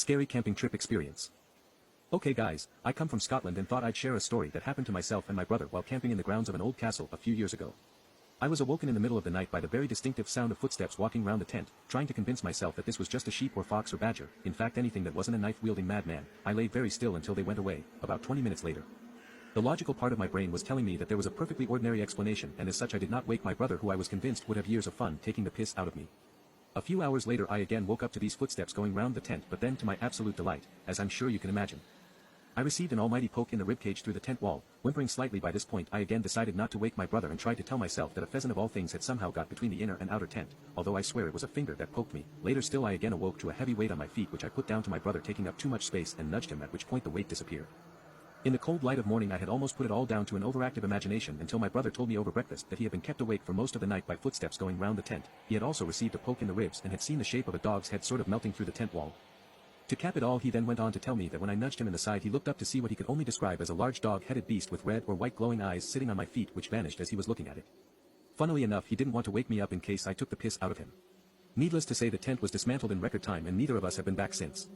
Scary camping trip experience. Okay guys, I come from Scotland and thought I'd share a story that happened to myself and my brother while camping in the grounds of an old castle a few years ago. I was awoken in the middle of the night by the very distinctive sound of footsteps walking round the tent, trying to convince myself that this was just a sheep or fox or badger, in fact anything that wasn't a knife-wielding madman. I lay very still until they went away, about 20 minutes later. The logical part of my brain was telling me that there was a perfectly ordinary explanation, and as such I did not wake my brother, who I was convinced would have years of fun taking the piss out of me. A few hours later I again woke up to these footsteps going round the tent, but then to my absolute delight, as I'm sure you can imagine, I received an almighty poke in the ribcage through the tent wall. Whimpering slightly by this point I again decided not to wake my brother and tried to tell myself that a pheasant of all things had somehow got between the inner and outer tent, although I swear it was a finger that poked me. Later still I again awoke to a heavy weight on my feet which I put down to my brother taking up too much space and nudged him, at which point the weight disappeared. In the cold light of morning I had almost put it all down to an overactive imagination until my brother told me over breakfast that he had been kept awake for most of the night by footsteps going round the tent. He had also received a poke in the ribs and had seen the shape of a dog's head sort of melting through the tent wall. To cap it all, he then went on to tell me that when I nudged him in the side he looked up to see what he could only describe as a large dog-headed beast with red or white glowing eyes sitting on my feet, which vanished as he was looking at it. Funnily enough, he didn't want to wake me up in case I took the piss out of him. Needless to say, the tent was dismantled in record time and neither of us have been back since.